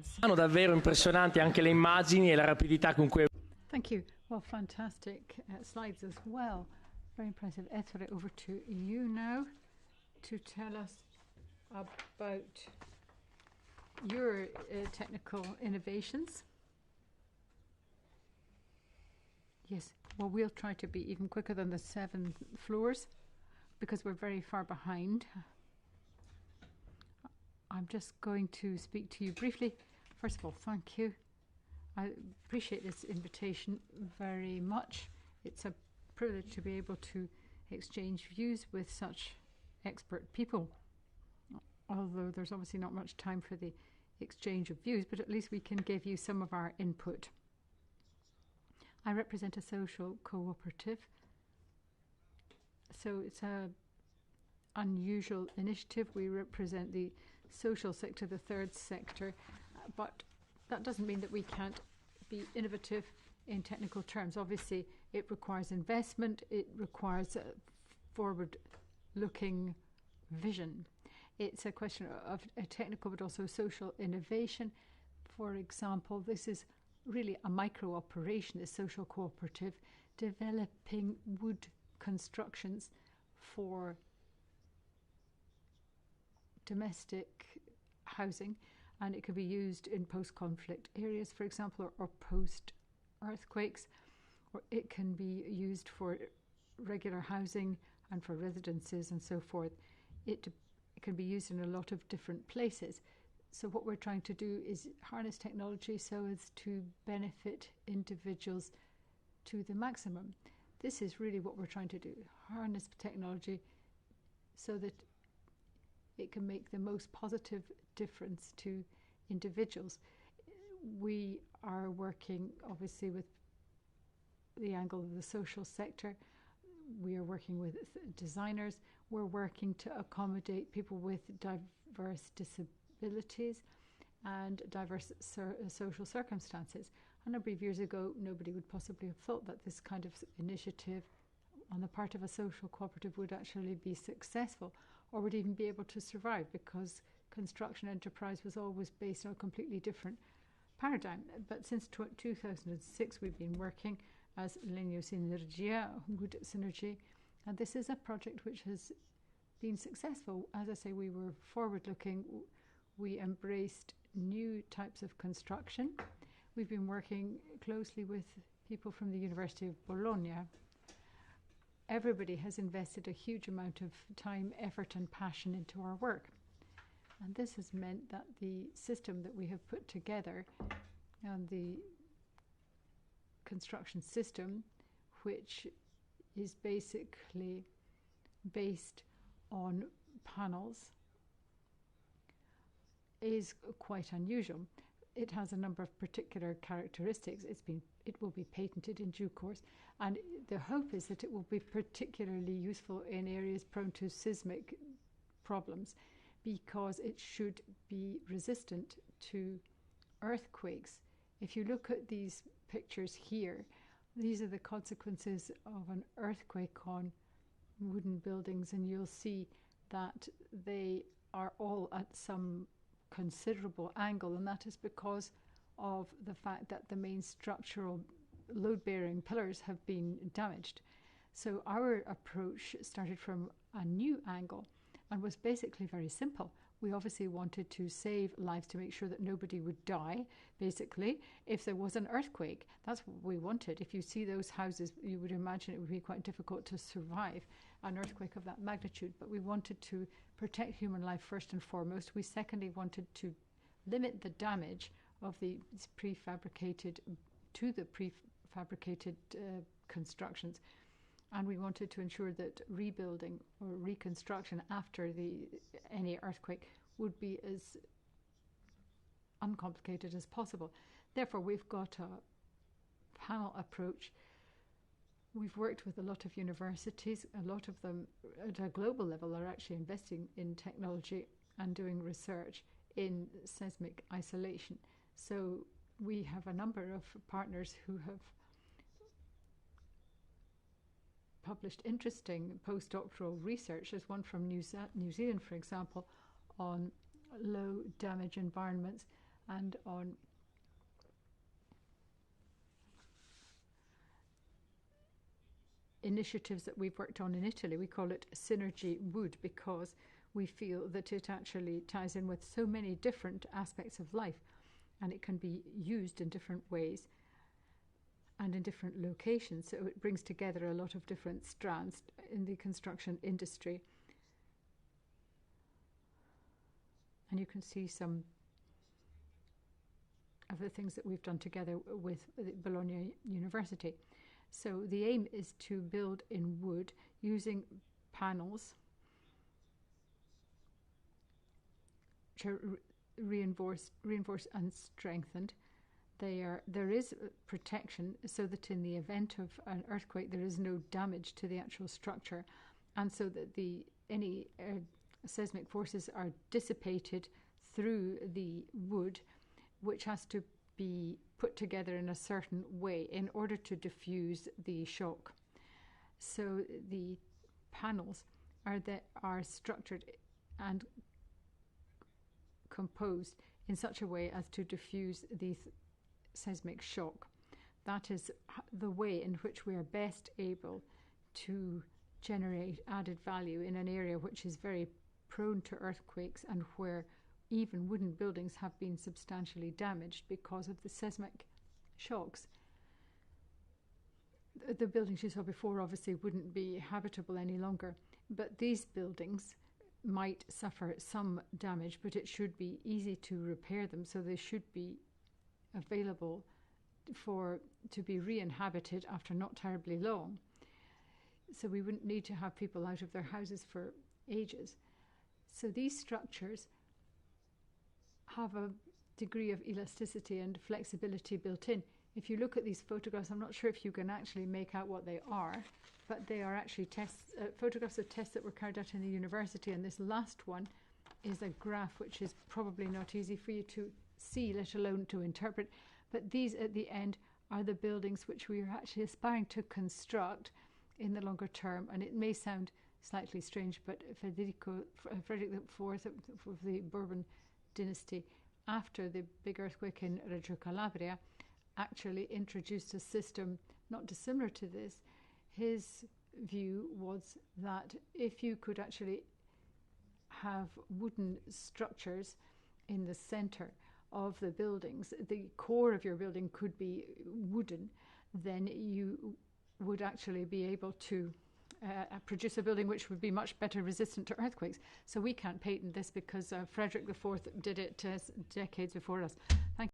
Sono davvero impressionanti anche le immagini e la rapidità con cui... Thank you. Well, fantastic slides as well. Very impressive. Ettore, over to you now to tell us about your technical innovations. Yes, well, we'll try to be even quicker than the 7 floors because we're very far behind. I'm just going to speak to you briefly. First of all, thank you. I appreciate this invitation very much. It's a privilege to be able to exchange views with such expert people. Although there's obviously not much time for the exchange of views, but at least we can give you some of our input. I represent a social cooperative. So it's an unusual initiative. We represent the social sector, the third sector, but that doesn't mean that we can't be innovative in technical terms. Obviously, it requires investment. It requires a forward-looking vision. It's a question of a technical but also social innovation. For example, this is really a micro operation, a social cooperative, developing wood constructions for domestic housing, and it could be used in post-conflict areas, for example, or post-earthquakes, or it can be used for regular housing and for residences and so forth. It can be used in a lot of different places. So what we're trying to do is harness technology so as to benefit individuals to the maximum. This is really what we're trying to do, harness technology so that it can make the most positive difference to individuals. We are working obviously with the angle of the social sector. We are working with designers. We're working to accommodate people with diverse disabilities and diverse social circumstances. A number of years ago, nobody would possibly have thought that this kind of initiative on the part of a social cooperative would actually be successful or would even be able to survive, because construction enterprise was always based on a completely different paradigm. But since 2006, we've been working as Legno Sinergia, Wood Synergy, and this is a project which has been successful. As I say, we were forward-looking. We embraced new types of construction. We've been working closely with people from the University of Bologna. Everybody has invested a huge amount of time, effort and passion into our work. And this has meant that the system that we have put together and the construction system, which is basically based on panels, is quite unusual. It has a number of particular characteristics. It will be patented in due course, and the hope is that it will be particularly useful in areas prone to seismic problems, because it should be resistant to earthquakes. If you look at these pictures here, these are the consequences of an earthquake on wooden buildings, and you'll see that they are all at some considerable angle, and that is because of the fact that the main structural load-bearing pillars have been damaged. So our approach started from a new angle and was basically very simple. We obviously wanted to save lives, to make sure that nobody would die, basically, if there was an earthquake. That's what we wanted. If you see those houses, you would imagine it would be quite difficult to survive an earthquake of that magnitude. But we wanted to protect human life first and foremost. We secondly wanted to limit the damage of the prefabricated constructions. And we wanted to ensure that rebuilding or reconstruction after any earthquake would be as uncomplicated as possible. Therefore, we've got a panel approach. We've worked with a lot of universities. A lot of them at a global level are actually investing in technology and doing research in seismic isolation. So we have a number of partners who have published interesting postdoctoral research. There's one from New Zealand, for example, on low damage environments, and on initiatives that we've worked on in Italy. We call it Synergy Wood because we feel that it actually ties in with so many different aspects of life, and it can be used in different ways and in different locations. So it brings together a lot of different strands in the construction industry. And you can see some of the things that we've done together with Bologna University. So the aim is to build in wood using panels which are reinforced and strengthened. There is protection so that in the event of an earthquake there is no damage to the actual structure, and so that any seismic forces are dissipated through the wood, which has to be put together in a certain way in order to diffuse the shock. So the panels are structured and composed in such a way as to diffuse the seismic shock. That is the way in which we are best able to generate added value in an area which is very prone to earthquakes and where even wooden buildings have been substantially damaged because of the seismic shocks. The buildings you saw before obviously wouldn't be habitable any longer, but these buildings might suffer some damage, but it should be easy to repair them, so they should be available to be re-inhabited after not terribly long. So we wouldn't need to have people out of their houses for ages. So these structures have a degree of elasticity and flexibility built in. If you look at these photographs, I'm not sure if you can actually make out what they are, but they are actually photographs of tests that were carried out in the university, and this last one is a graph which is probably not easy for you to see, let alone to interpret, but these at the end are the buildings which we are actually aspiring to construct in the longer term. And it may sound slightly strange, but Frederick IV of the Bourbon dynasty, after the big earthquake in Reggio Calabria, actually introduced a system not dissimilar to this. His view was that if you could actually have wooden structures in the center of the buildings, the core of your building could be wooden, then you would actually be able to produce a building which would be much better resistant to earthquakes. So we can't patent this because Frederick IV did it decades before us.